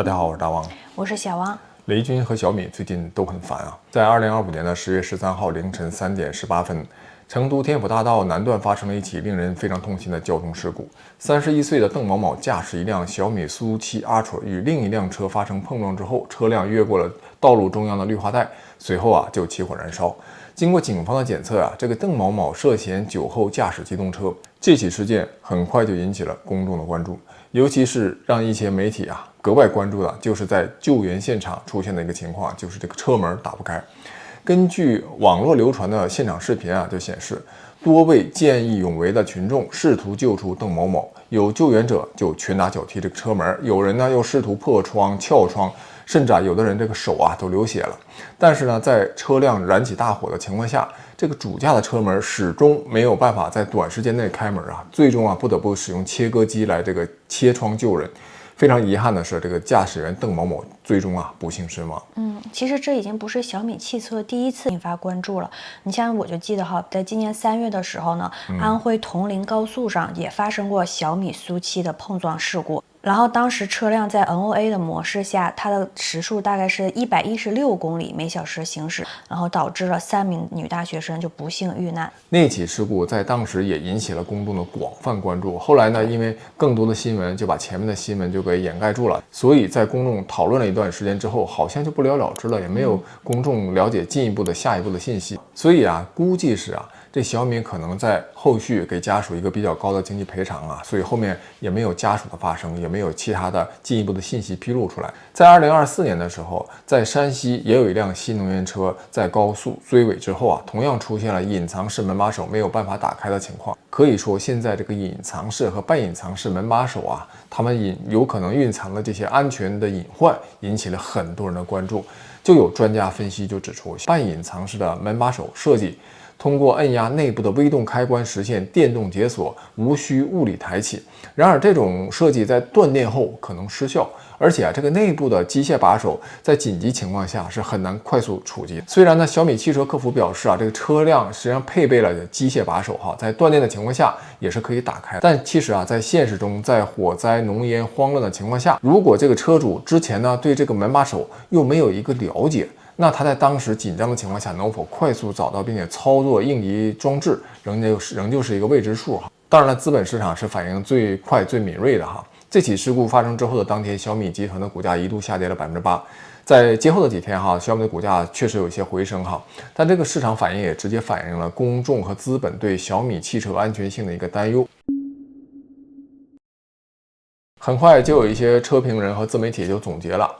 大家好，我是大王，我是小王。雷军和小米最近都很烦啊。在2025年的10月13号凌晨3点18分，成都天府大道南段发生了一起令人非常痛心的交通事故。31岁的邓某某驾驶一辆小米苏7 Ultra 与另一辆车发生碰撞之后，车辆越过了道路中央的绿化带，随后就起火燃烧。经过警方的检测这个邓某某涉嫌酒后驾驶机动车。这起事件很快就引起了公众的关注，尤其是让一些媒体格外关注的，就是在救援现场出现的一个情况，就是这个车门打不开。根据网络流传的现场视频就显示，多位见义勇为的群众试图救出邓某某，有救援者就拳打脚踢这个车门，有人又试图破窗撬窗，甚至有的人这个手都流血了。但是在车辆燃起大火的情况下，这个主驾的车门始终没有办法在短时间内开门最终不得不使用切割机来这个切窗救人。非常遗憾的是，这个驾驶员邓某某最终不幸身亡。其实这已经不是小米汽车第一次引发关注了。你像我就记得在今年3月的时候呢，安徽铜陵高速上也发生过小米苏7的碰撞事故。然后当时车辆在 NOA 的模式下，它的时速大概是116公里每小时行驶，然后导致了3名女大学生就不幸遇难。那起事故在当时也引起了公众的广泛关注。后来呢，因为更多的新闻就把前面的新闻就给掩盖住了，所以在公众讨论了一段时间之后，好像就不了了之了，也没有公众了解进一步的下一步的信息。所以估计是这小米可能在后续给家属一个比较高的经济赔偿所以后面也没有家属的发声，也没有其他的进一步的信息披露出来。在2024年的时候，在山西也有一辆新能源车在高速追尾之后同样出现了隐藏式门把手没有办法打开的情况。可以说现在这个隐藏式和半隐藏式门把手他们有可能蕴藏的这些安全的隐患，引起了很多人的关注。就有专家分析就指出，半隐藏式的门把手设计通过按压内部的微动开关实现电动解锁，无需物理抬起。然而这种设计在断电后可能失效，而且这个内部的机械把手在紧急情况下是很难快速触及。虽然呢，小米汽车客服表示这个车辆实际上配备了机械把手在断电的情况下也是可以打开。但其实在现实中，在火灾、浓烟、慌乱的情况下，如果这个车主之前呢对这个门把手又没有一个了解，那他在当时紧张的情况下能否快速找到并且操作应急装置，仍旧是一个未知数当然了，资本市场是反应最快最敏锐的这起事故发生之后的当天，小米集团的股价一度下跌了8%。在接后的几天小米的股价确实有一些回升但这个市场反应也直接反映了公众和资本对小米汽车安全性的一个担忧。很快就有一些车评人和自媒体就总结了，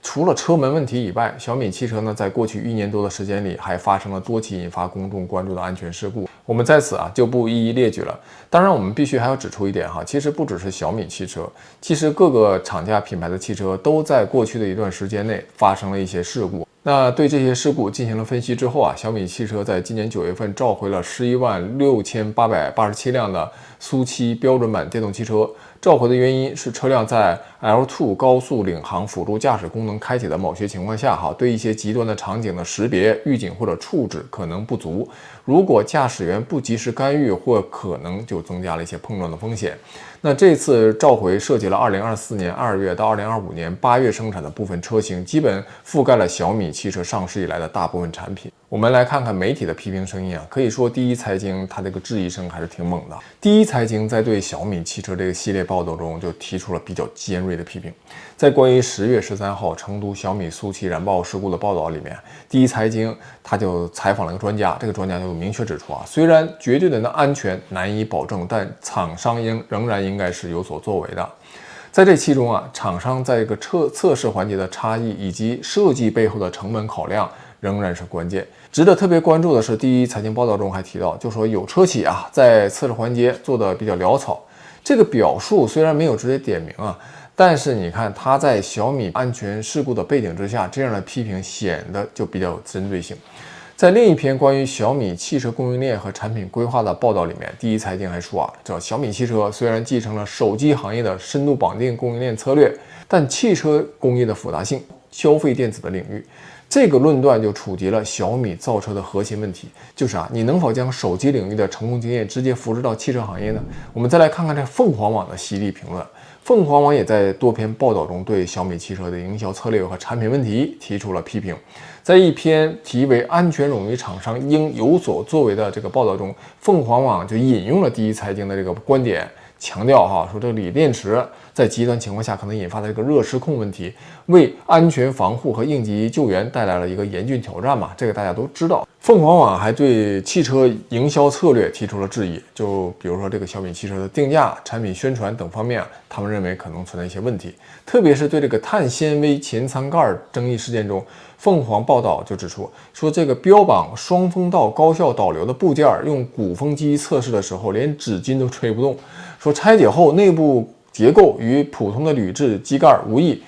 除了车门问题以外，小米汽车呢，在过去1年多的时间里，还发生了多起引发公众关注的安全事故。我们在此就不一一列举了。当然，我们必须还要指出一点其实不只是小米汽车，其实各个厂家品牌的汽车都在过去的一段时间内发生了一些事故。那对这些事故进行了分析之后小米汽车在今年9月份召回了116887辆的苏7标准版电动汽车。召回的原因是车辆在 L2 高速领航辅助驾驶功能开启的某些情况下对一些极端的场景的识别、预警或者处置可能不足。如果驾驶员不及时干预，或可能就增加了一些碰撞的风险。那这次召回涉及了2024年2月到2025年8月生产的部分车型，基本覆盖了小米汽车上市以来的大部分产品。我们来看看媒体的批评声音可以说第一财经它这个质疑声还是挺猛的。第一财经在对小米汽车这个系列报道中就提出了比较尖锐的批评。在关于10月13号成都小米苏7燃爆事故的报道里面，第一财经他就采访了一个专家，这个专家就明确指出虽然绝对的安全难以保证，但厂商仍然应该是有所作为的。在这其中厂商在一个测试环节的差异以及设计背后的成本考量仍然是关键。值得特别关注的是，第一财经报道中还提到，就说有车企在测试环节做的比较潦草。这个表述虽然没有直接点名但是你看他在小米安全事故的背景之下，这样的批评显得就比较有针对性。在另一篇关于小米汽车供应链和产品规划的报道里面，第一财经还说这小米汽车虽然继承了手机行业的深度绑定供应链策略，但汽车工业的复杂性、消费电子的领域，这个论断就触及了小米造车的核心问题，就是你能否将手机领域的成功经验直接复制到汽车行业呢？我们再来看看这凤凰网的犀利评论。凤凰网也在多篇报道中对小米汽车的营销策略和产品问题提出了批评。在一篇题为"安全冗余厂商应有所作为"的这个报道中，凤凰网就引用了第一财经的这个观点，强调说这个锂电池在极端情况下可能引发的这个热失控问题，为安全防护和应急救援带来了一个严峻挑战嘛，这个大家都知道。凤凰网还对汽车营销策略提出了质疑，就比如说这个小米汽车的定价、产品宣传等方面他们认为可能存在一些问题，特别是对这个碳纤维前舱盖争议事件中，凤凰报道就指出说，这个标榜双风道高效导流的部件用鼓风机测试的时候连纸巾都吹不动，说拆解后内部结构与普通的铝制机盖无异。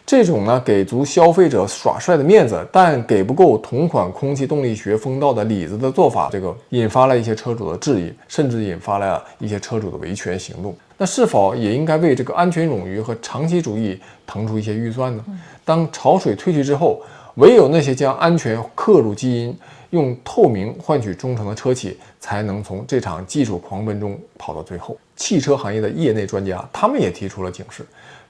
这种呢给足消费者耍帅的面子，但给不够同款空气动力学风道的锂子的做法，这个引发了一些车主的质疑，甚至引发了一些车主的维权行动。那是否也应该为这个安全冗余和长期主义腾出一些预算呢？当潮水退去之后，唯有那些将安全刻入基因，用透明换取忠诚的车企，才能从这场技术狂奔中跑到最后。汽车行业的业内专家，他们也提出了警示。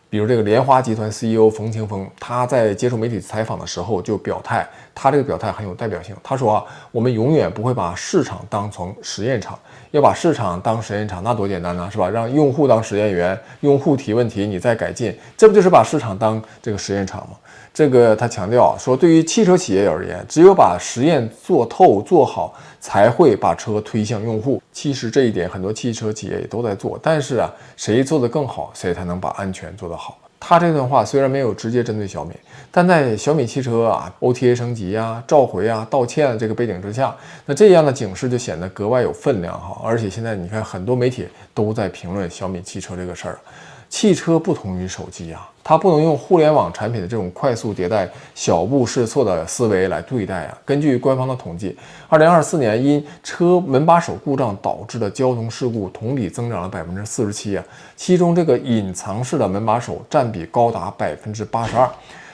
比如这个联华集团 CEO 冯清峰，他在接受媒体采访的时候就表态，他这个表态很有代表性。他说我们永远不会把市场当成实验场，要把市场当实验场，那多简单呢，是吧？让用户当实验员，用户提问题，你再改进，这不就是把市场当这个实验场吗？这个他强调说，对于汽车企业而言，只有把实验做透做好，才会把车推向用户。其实这一点很多汽车企业也都在做，但是谁做得更好，谁才能把安全做得好。他这段话虽然没有直接针对小米，但在小米汽车OTA 升级召回道歉这个背景之下，那这样的警示就显得格外有分量而且现在你看很多媒体都在评论小米汽车这个事儿。汽车不同于手机它不能用互联网产品的这种快速迭代、小步试错的思维来对待根据官方的统计，2024年因车门把手故障导致的交通事故同比增长了47%其中这个隐藏式的门把手占比高达82%。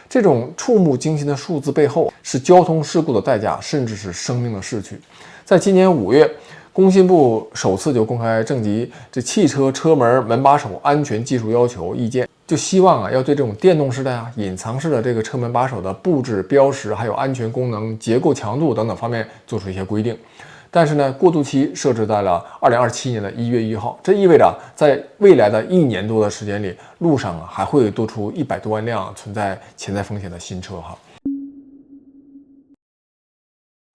这种触目惊心的数字背后，是交通事故的代价，甚至是生命的逝去。在今年5月。工信部首次就公开征集这汽车车门门把手安全技术要求意见，就希望要对这种电动式的隐藏式的这个车门把手的布置、标识，还有安全功能、结构强度等等方面做出一些规定。但是呢，过渡期设置在了2027年的1月1号，这意味着在未来的1年多的时间里，路上还会多出100多万辆存在潜在风险的新车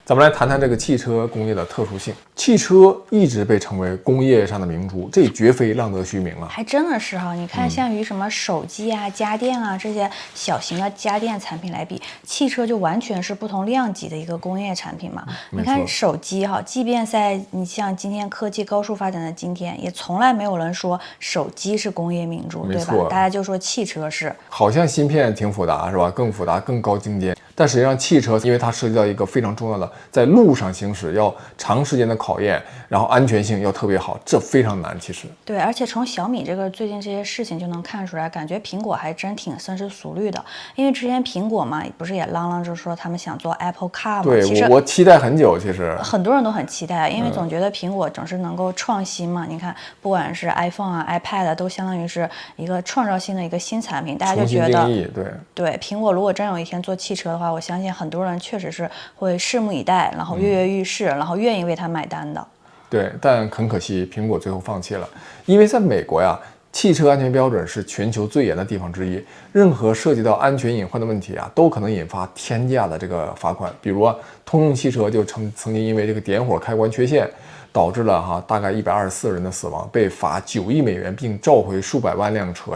咱们来谈谈这个汽车工业的特殊性。汽车一直被称为工业上的明珠，这绝非浪得虚名还真的是你看，像与什么手机家电这些小型的家电产品来比，汽车就完全是不同量级的一个工业产品嘛。你看手机即便在你像今天科技高速发展的今天，也从来没有人说手机是工业明珠，对吧？大家就说汽车是。好像芯片挺复杂，是吧？更复杂、更高精尖。但实际上，汽车因为它涉及到一个非常重要的，在路上行驶要长时间的考验，然后安全性要特别好，这非常难。其实对，而且从小米这个最近这些事情就能看出来，感觉苹果还真挺深思熟虑的。因为之前苹果嘛，不是也嚷嚷着说他们想做 Apple Car 嘛？对，其实我期待很久，其实很多人都很期待，因为总觉得苹果总是能够创新嘛。你看，不管是 iPhone iPad 都相当于是一个创造性的一个新产品，大家就觉得对苹果如果真有一天做汽车的话，我相信很多人确实是会拭目以待，然后跃跃欲试，然后愿意为它买单的。对，但很可惜，苹果最后放弃了，因为在美国汽车安全标准是全球最严的地方之一，任何涉及到安全隐患的问题都可能引发天价的这个罚款。比如通用汽车就曾经因为这个点火开关缺陷，导致了大概124人的死亡，被罚9亿美元，并召回数百万辆车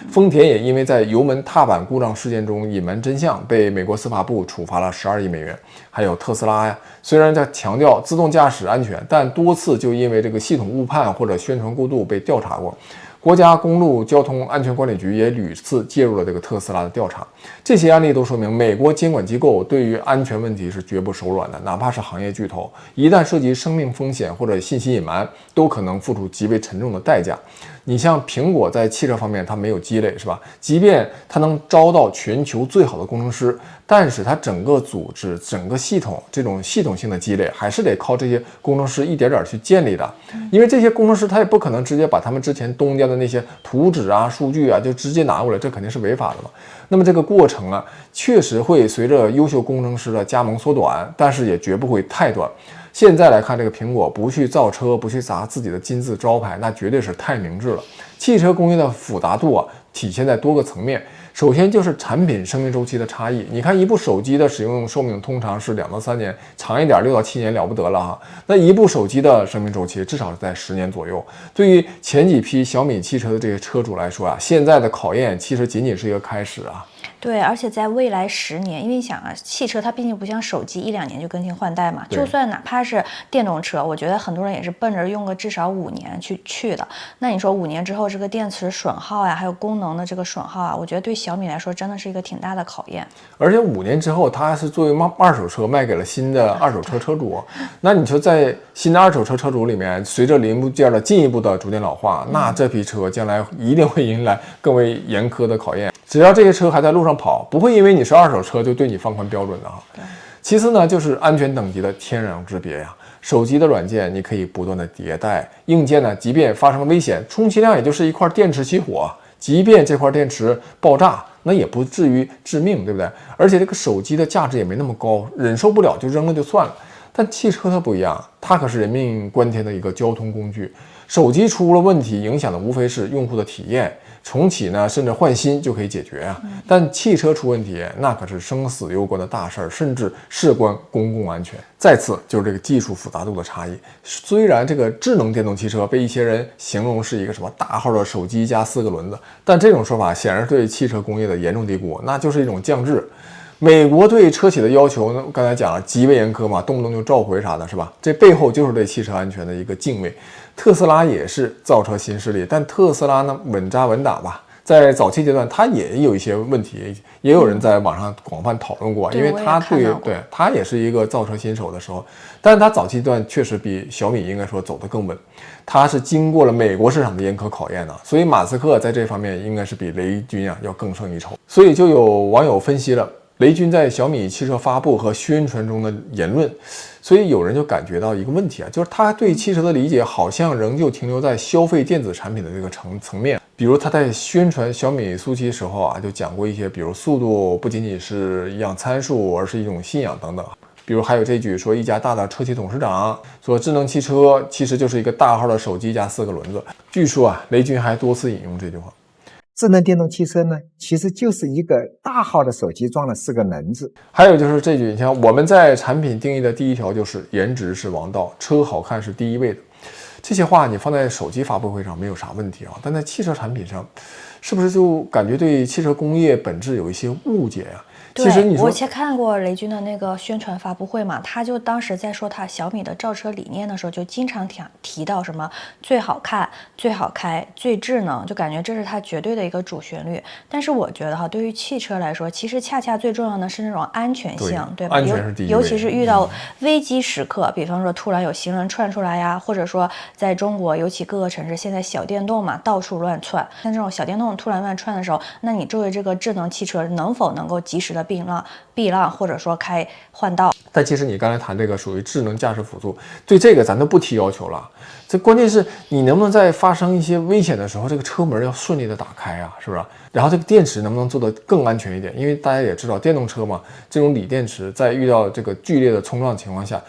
丰田也因为在油门踏板故障事件中隐瞒真相，被美国司法部处罚了12亿美元。还有特斯拉虽然在强调自动驾驶安全，但多次就因为这个系统误判或者宣传过度被调查过。国家公路交通安全管理局也屡次介入了这个特斯拉的调查。这些案例都说明，美国监管机构对于安全问题是绝不手软的，哪怕是行业巨头，一旦涉及生命风险或者信息隐瞒，都可能付出极为沉重的代价。你像苹果在汽车方面它没有积累，是吧？即便它能招到全球最好的工程师，但是它整个组织、整个系统这种系统性的积累，还是得靠这些工程师一点点去建立的。因为这些工程师他也不可能直接把他们之前东家的那些图纸啊、数据啊就直接拿过来，这肯定是违法的嘛。那么这个过程啊，确实会随着优秀工程师的加盟缩短，但是也绝不会太短。现在来看，这个苹果不去造车，不去砸自己的金字招牌，那绝对是太明智了。汽车工业的复杂度啊，体现在多个层面。首先就是产品生命周期的差异。你看，一部手机的使用寿命通常是2到3年，长一点6到7年了不得了哈。那一部手机的生命周期至少是在10年左右。对于前几批小米汽车的这些车主来说啊，现在的考验其实仅仅是一个开始啊。对，而且在未来10年，因为你想啊，汽车它毕竟不像手机1、2年就更新换代嘛，就算哪怕是电动车，我觉得很多人也是奔着用个至少5年去的。那你说5年之后这个电池损耗呀，还有功能的这个损耗啊，我觉得对小米来说真的是一个挺大的考验。而且5年之后，它是作为二手车卖给了新的二手车车主。那你说在新的二手车车主里面，随着零部件的进一步的逐渐老化，那这批车将来一定会迎来更为严苛的考验。只要这些车还在路上跑，不会因为你是二手车就对你放宽标准的哈。其次呢，就是安全等级的天壤之别呀。手机的软件你可以不断的迭代，硬件呢，即便发生了危险，充其量也就是一块电池起火，即便这块电池爆炸，那也不至于致命，对不对？而且这个手机的价值也没那么高，忍受不了就扔了就算了。但汽车它不一样，它可是人命关天的一个交通工具。手机出了问题，影响的无非是用户的体验，重启呢，甚至换新就可以解决啊。但汽车出问题，那可是生死攸关的大事儿，甚至事关公共安全。再次就是这个技术复杂度的差异。虽然这个智能电动汽车被一些人形容是一个什么大号的手机加4个轮子，但这种说法显然是对汽车工业的严重低估，那就是一种降智。美国对车企的要求呢，刚才讲了极为严苛嘛，动不动就召回啥的，是吧？这背后就是对汽车安全的一个敬畏。特斯拉也是造车新势力，但特斯拉呢稳扎稳打吧，在早期阶段它也有一些问题，也有人在网上广泛讨论过，因为它它也是一个造车新手的时候，但是它早期阶段确实比小米应该说走得更稳，它是经过了美国市场的严苛考验的，所以马斯克在这方面应该是比雷军啊要更胜一筹。所以就有网友分析了雷军在小米汽车发布和宣传中的言论，所以有人就感觉到一个问题啊，就是他对汽车的理解好像仍旧停留在消费电子产品的这个层面。比如他在宣传小米速七时候啊，就讲过一些，比如速度不仅仅是一样参数，而是一种信仰等等。比如还有这句说，一家大的车企董事长说，智能汽车其实就是一个大号的手机加4个轮子。据说啊，雷军还多次引用这句话。智能电动汽车呢，其实就是一个大号的手机装了4个轮子。还有就是这句，你看我们在产品定义的第1条就是颜值是王道，车好看是第1位的。这些话你放在手机发布会上没有啥问题啊，但在汽车产品上，是不是就感觉对汽车工业本质有一些误解啊？对，其实你说，我以前看过雷军的那个宣传发布会嘛，他就当时在说他小米的造车理念的时候，就经常提到什么最好看、最好开、最智能，就感觉这是他绝对的一个主旋律。但是我觉得哈，对于汽车来说，其实恰恰最重要的是那种安全性，对吧？安全是第一位，尤其是遇到危机时刻，比方说突然有行人窜出来呀，或者说在中国，尤其各个城市现在小电动嘛，到处乱窜，像这种小电动突然乱窜的时候，那你作为这个智能汽车能否能够及时的避让，或者说开换道？但其实你刚才谈这个属于智能驾驶辅助，对这个咱都不提要求了。这关键是你能不能在发生一些危险的时候，这个车门要顺利的打开啊，是不是？然后这个电池能不能做得更安全一点？因为大家也知道，电动车嘛，这种锂电池在遇到这个剧烈的冲撞情况下，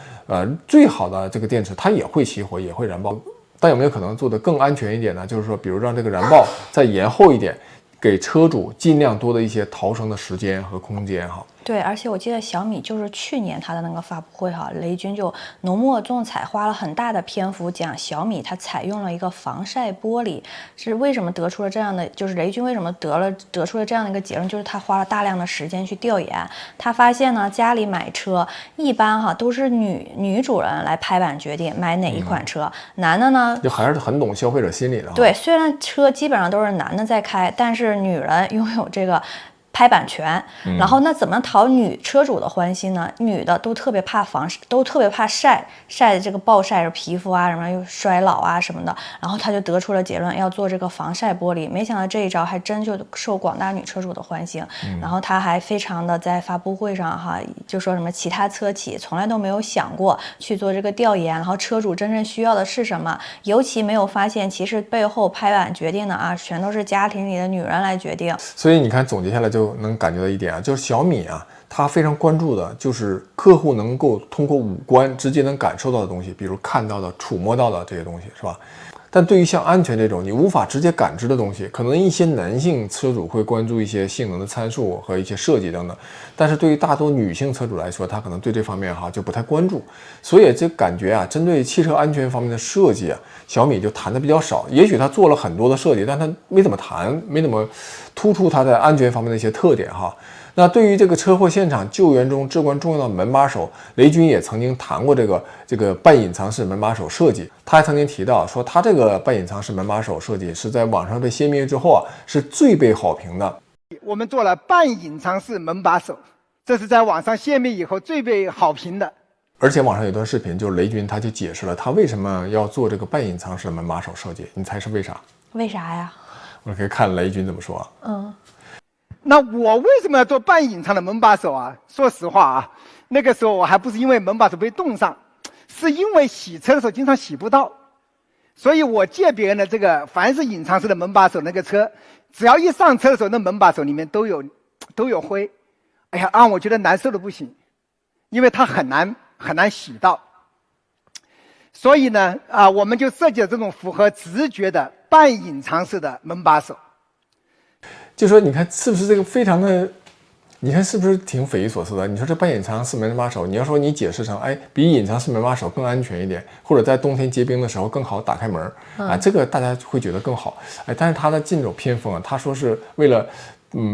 最好的这个电池它也会起火，也会燃爆。但有没有可能做得更安全一点呢？就是说，比如让这个燃爆再延后一点，给车主尽量多的一些逃生的时间和空间哈。对，而且我记得小米就是去年它的那个发布会哈，雷军就浓墨重彩，花了很大的篇幅讲小米它采用了一个防晒玻璃，是为什么得出了这样的，就是雷军为什么得出了这样的一个结论，就是他花了大量的时间去调研，他发现呢，家里买车一般哈都是女主人来拍板决定买哪一款车，男的呢就还是很懂消费者心理的哈。对，虽然车基本上都是男的在开，但是女人拥有这个拍版权。然后那怎么讨女车主的欢心呢？女的都特别怕都特别怕晒的这个暴晒皮肤啊，什么又衰老啊什么的。然后他就得出了结论，要做这个防晒玻璃。没想到这一招还真就受广大女车主的欢心。然后他还非常的在发布会上就说什么其他车企从来都没有想过去做这个调研，然后车主真正需要的是什么，尤其没有发现其实背后拍板决定的全都是家庭里的女人来决定。所以你看总结下来就能感觉到一点就是小米它非常关注的就是客户能够通过五官直接能感受到的东西，比如看到的、触摸到的这些东西，是吧？但对于像安全这种你无法直接感知的东西，可能一些男性车主会关注一些性能的参数和一些设计等等，但是对于大多女性车主来说，她可能对这方面就不太关注，所以这感觉针对汽车安全方面的设计小米就谈的比较少。也许他做了很多的设计，但他没怎么谈，没怎么突出它在安全方面的一些特点那对于这个车祸现场救援中至关重要的门把手，雷军也曾经谈过这个半隐藏式门把手设计。他还曾经提到说，他这个半隐藏式门把手设计是在网上被揭秘之后是最被好评的。我们做了半隐藏式门把手，这是在网上泄密以后最被好评的。而且网上有段视频，就是雷军他就解释了他为什么要做这个半隐藏式门把手设计，你猜是为啥？为啥呀？我可以看雷军怎么说。那我为什么要做半隐藏的门把手说实话那个时候我还不是因为门把手被冻上，是因为洗车的时候经常洗不到，所以我借别人的这个凡是隐藏式的门把手，那个车只要一上车的时候，那门把手里面都有灰，哎呀，让我觉得难受的不行，因为它很难洗到。所以呢我们就设计了这种符合直觉的半隐藏式的门把手。就说你看是不是这个非常的，你看是不是挺匪夷所思的？你说这半隐藏式门把手，你要说你解释成比隐藏式门把手更安全一点，或者在冬天结冰的时候更好打开门这个大家会觉得更好。但是他的剑走偏锋他说是为了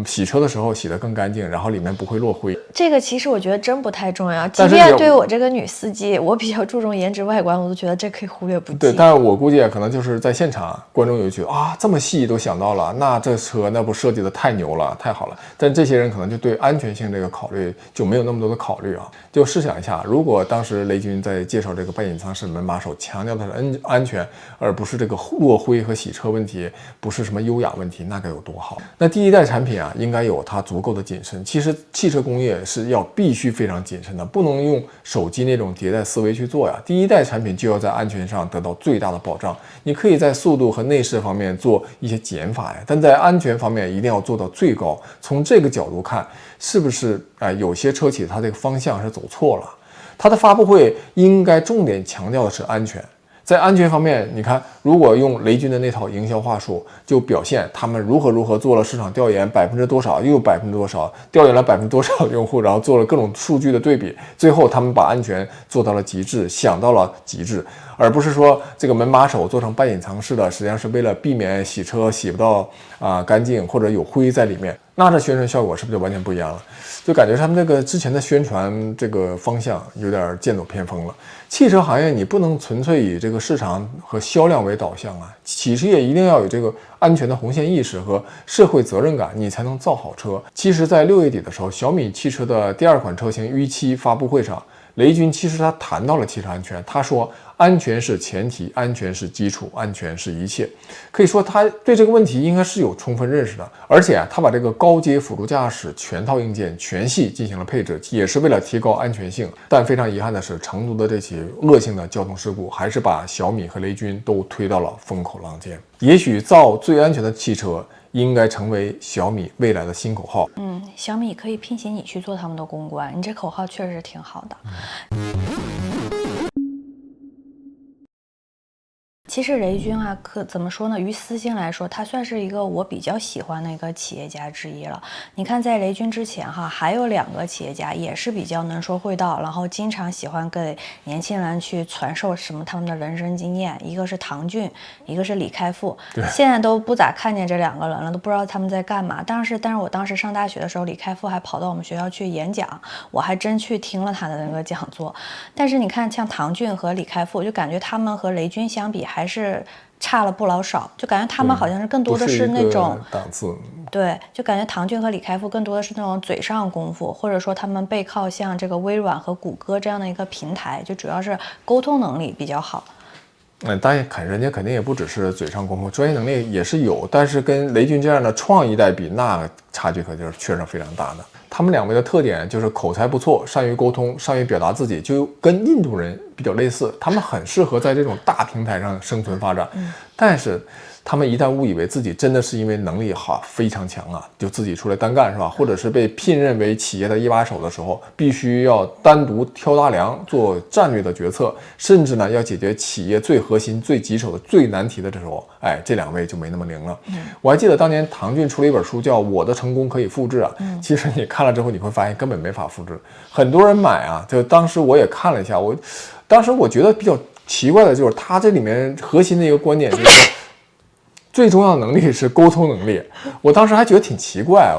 洗车的时候洗得更干净，然后里面不会落灰。这个其实我觉得真不太重要，即便对我这个女司机，我比较注重颜值外观，我都觉得这可以忽略不计。对，但是我估计可能就是在现场观众有觉得这么细都想到了，那这车那不设计的太牛了，太好了。但这些人可能就对安全性这个考虑就没有那么多的考虑就试想一下，如果当时雷军在介绍这个半隐藏式门把手，强调的是安全，而不是这个落灰和洗车问题，不是什么优雅问题，那该有多好。那第一代产品应该有它足够的谨慎。其实汽车工业是必须非常谨慎的，不能用手机那种迭代思维去做第一代产品就要在安全上得到最大的保障。你可以在速度和内饰方面做一些减法但在安全方面一定要做到最高。从这个角度看，是不是有些车企它这个方向是走错了？它的发布会应该重点强调的是安全。在安全方面，你看，如果用雷军的那套营销话术，就表现他们如何做了市场调研，多少又多少，调研了多少用户，然后做了各种数据的对比，最后他们把安全做到了极致，想到了极致，而不是说这个门把手做成半隐藏式的，实际上是为了避免洗车洗不到干净，或者有灰在里面。那这宣传效果是不是就完全不一样了？就感觉他们这个之前的宣传这个方向有点剑走偏锋了。汽车行业你不能纯粹以这个市场和销量为导向企事业一定要有这个安全的红线意识和社会责任感，你才能造好车。其实在6月底的时候，小米汽车的第2款车型U7发布会上，雷军其实他谈到了汽车安全，他说安全是前提，安全是基础，安全是一切。可以说他对这个问题应该是有充分认识的，而且他把这个高阶辅助驾驶全套硬件全系进行了配置，也是为了提高安全性。但非常遗憾的是，成都的这起恶性的交通事故还是把小米和雷军都推到了风口浪尖。也许造最安全的汽车应该成为小米未来的新口号。小米可以聘请你去做他们的公关，你这口号确实挺好的。其实雷军怎么说呢？于私心来说，他算是一个我比较喜欢的一个企业家之一了。你看，在雷军之前还有2个企业家也是比较能说会道，然后经常喜欢给年轻人去传授什么他们的人生经验。一个是唐骏，一个是李开复。现在都不咋看见这2个人了，都不知道他们在干嘛。但是我当时上大学的时候，李开复还跑到我们学校去演讲，我还真去听了他的那个讲座。但是你看，像唐骏和李开复，就感觉他们和雷军相比还是差了不老少，就感觉他们好像是更多的是那种档次。对，就感觉唐骏和李开复更多的是那种嘴上功夫，或者说他们背靠像这个微软和谷歌这样的一个平台，就主要是沟通能力比较好。当然人家肯定也不只是嘴上功夫，专业能力也是有，但是跟雷军这样的创一代比，那差距可就是确实非常大的。他们两位的特点就是口才不错，善于沟通，善于表达自己，就跟印度人比较类似。他们很适合在这种大平台上生存发展，但是他们一旦误以为自己真的是因为能力好非常强啊，就自己出来单干是吧？或者是被聘任为企业的一把手的时候，必须要单独挑大梁做战略的决策，甚至呢要解决企业最核心、最棘手的、最难题的时候，这两位就没那么灵了。我还记得当年唐骏出了一本书叫《我的成功可以复制》啊，其实你看了之后你会发现根本没法复制，很多人买啊，就当时我也看了一下，当时我觉得比较奇怪的就是他这里面核心的一个观点就是。最重要的能力是沟通能力，我当时还觉得挺奇怪，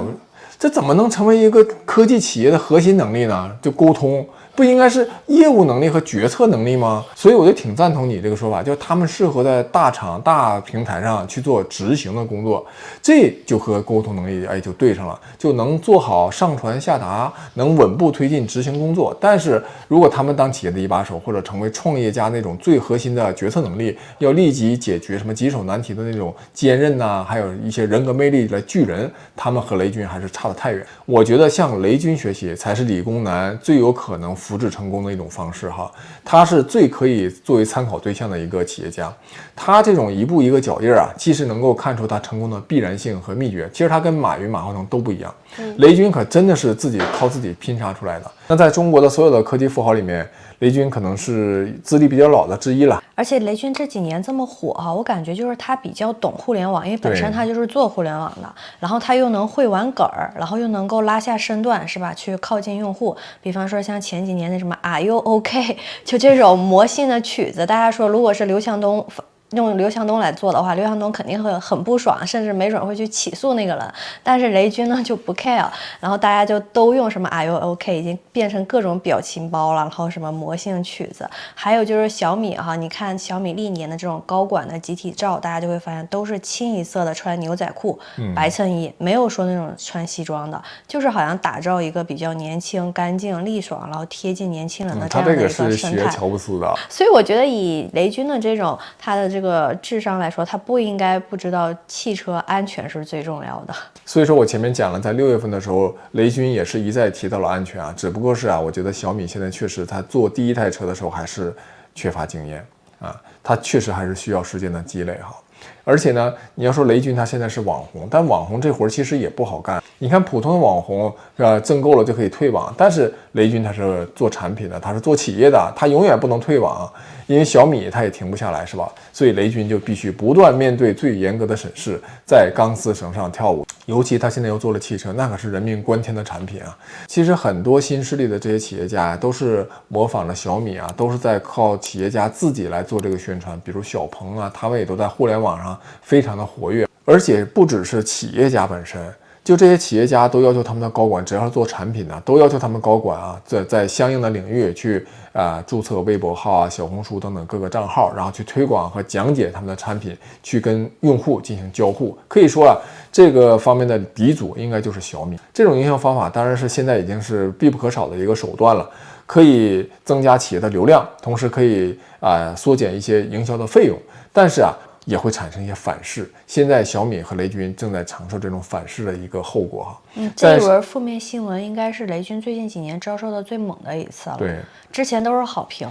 这怎么能成为一个科技企业的核心能力呢？就沟通，不应该是业务能力和决策能力吗？所以我就挺赞同你这个说法，就是他们适合在大厂、大平台上去做执行的工作，这就和沟通能力就对上了，就能做好上传下达，能稳步推进执行工作。但是如果他们当企业的一把手，或者成为创业家那种最核心的决策能力，要立即解决什么棘手难题的那种坚韧呐，还有一些人格魅力的巨人，他们和雷军还是差得太远。我觉得向雷军学习才是理工男最有可能复制成功的一种方式哈，他是最可以作为参考对象的一个企业家。他这种一步一个脚印啊，其实能够看出他成功的必然性和秘诀。其实他跟马云、马化腾都不一样，雷军可真的是靠自己拼杀出来的。那在中国的所有的科技富豪里面，雷军可能是资历比较老的之一了。而且雷军这几年这么火哈，我感觉就是他比较懂互联网，因为本身他就是做互联网的，然后他又能会玩梗儿，然后又能够拉下身段，是吧？去靠近用户。比方说像前几年的什么 Are You OK， 就这种魔性的曲子，大家说如果是刘强东。用刘强东来做的话，刘强东肯定会很不爽，甚至没准会去起诉那个人。但是雷军呢就不 care， 然后大家就都用什么 Are You OK， 已经变成各种表情包了，然后什么魔性曲子，还有就是小米哈，你看小米历年的这种高管的集体照，大家就会发现都是清一色的穿牛仔裤、白衬衣，没有说那种穿西装的，就是好像打造一个比较年轻、干净、利爽，然后贴近年轻人的这样的一个生态。他这个是学乔布斯的，所以我觉得以雷军的这种他的这个智商来说，他不应该不知道汽车安全是最重要的。所以说我前面讲了，在6月份的时候，雷军也是一再提到了安全啊，只不过是我觉得小米现在确实他做第一台车的时候还是缺乏经验啊，他确实还是需要时间的积累哈。而且呢，你要说雷军他现在是网红，但网红这活其实也不好干。你看普通的网红挣够了就可以退网，但是雷军他是做产品的，他是做企业的，他永远不能退网，因为小米他也停不下来，是吧？所以雷军就必须不断面对最严格的审视，在钢丝绳上跳舞。尤其他现在又做了汽车，那可是人命关天的产品啊。其实很多新势力的这些企业家都是模仿了小米啊，都是在靠企业家自己来做这个宣传。比如小鹏啊，他们也都在互联网上非常的活跃。而且不只是企业家本身，就这些企业家都要求他们的高管，只要是做产品的，都要求他们高管啊，在相应的领域去注册微博号啊、小红书等等各个账号，然后去推广和讲解他们的产品，去跟用户进行交互。可以说这个方面的鼻祖应该就是小米。这种营销方法当然是现在已经是必不可少的一个手段了，可以增加企业的流量，同时可以缩减一些营销的费用，但是也会产生一些反噬。现在小米和雷军正在承受这种反噬的一个后果这一轮负面新闻应该是雷军最近几年遭受的最猛的一次了。对，之前都是好评。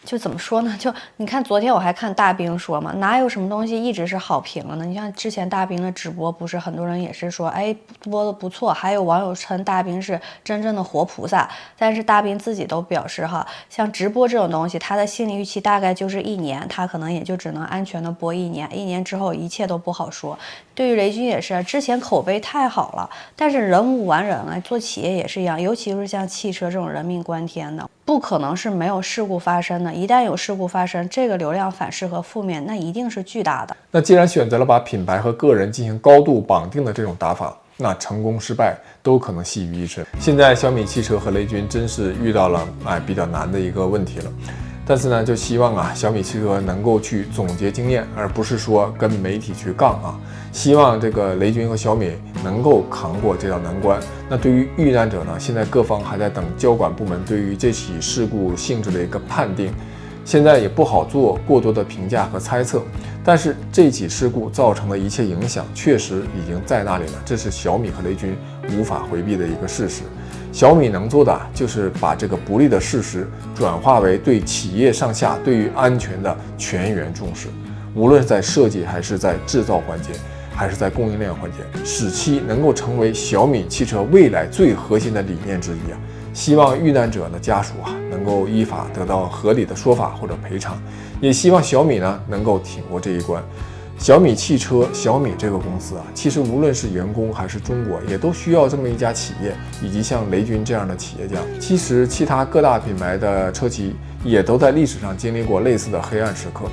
就怎么说呢？就你看，昨天我还看大兵说嘛，哪有什么东西一直是好评了呢？你像之前大兵的直播，不是很多人也是说，播的不错，还有网友称大兵是真正的活菩萨。但是大兵自己都表示像直播这种东西，他的心理预期大概就是1年，他可能也就只能安全的播1年，1年之后一切都不好说。对于雷军也是，之前口碑太好了，但是人无完人做企业也是一样，尤其是像汽车这种人命关天的，不可能是没有事故发生的。一旦有事故发生，这个流量反噬和负面那一定是巨大的。那既然选择了把品牌和个人进行高度绑定的这种打法，那成功失败都可能系于一身。现在小米汽车和雷军真是遇到了比较难的一个问题了。但是呢，就希望小米汽车能够去总结经验，而不是说跟媒体去杠啊。希望这个雷军和小米能够扛过这道难关。那对于遇难者呢，现在各方还在等交管部门对于这起事故性质的一个判定，现在也不好做过多的评价和猜测。但是这起事故造成的一切影响确实已经在那里了，这是小米和雷军无法回避的一个事实。小米能做的就是把这个不利的事实转化为对企业上下对于安全的全员重视，无论是在设计还是在制造环节，还是在供应链环节，使其能够成为小米汽车未来最核心的理念之一啊。希望遇难者的家属能够依法得到合理的说法或者赔偿，也希望小米呢能够挺过这一关。小米汽车，小米这个公司其实无论是员工还是中国，也都需要这么一家企业，以及像雷军这样的企业家。其实其他各大品牌的车企也都在历史上经历过类似的黑暗时刻，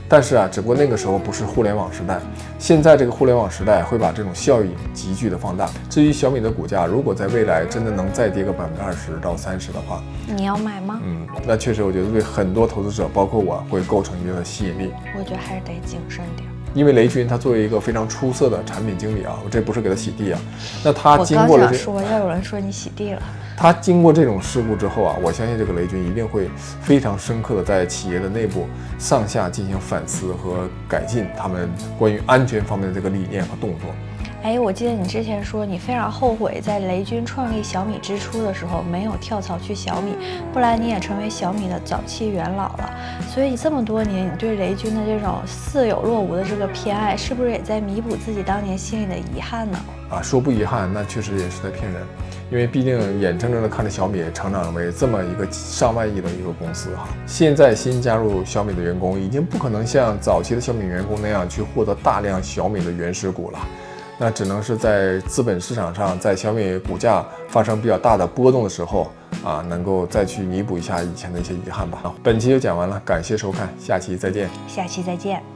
但是只不过那个时候不是互联网时代，现在这个互联网时代会把这种效应急剧的放大。至于小米的股价，如果在未来真的能再跌个20%到30%的话，你要买吗？那确实我觉得对很多投资者，包括我，会构成一定的吸引力。我觉得还是得谨慎点。因为雷军他作为一个非常出色的产品经理我这不是给他洗地那他经过了我刚想说，要有人说你洗地了。他经过这种事故之后我相信这个雷军一定会非常深刻的在企业的内部上下进行反思和改进他们关于安全方面的这个理念和动作。我记得你之前说你非常后悔在雷军创立小米之初的时候没有跳槽去小米，不然你也成为小米的早期元老了。所以这么多年你对雷军的这种似有若无的这个偏爱，是不是也在弥补自己当年心里的遗憾呢？说不遗憾，那确实也是在骗人，因为毕竟眼睁睁的看着小米成长为这么一个上万亿的一个公司现在新加入小米的员工已经不可能像早期的小米员工那样去获得大量小米的原始股了。那只能是在资本市场上，在小米股价发生比较大的波动的时候能够再去弥补一下以前的一些遗憾吧。本期就讲完了，感谢收看，下期再见。下期再见。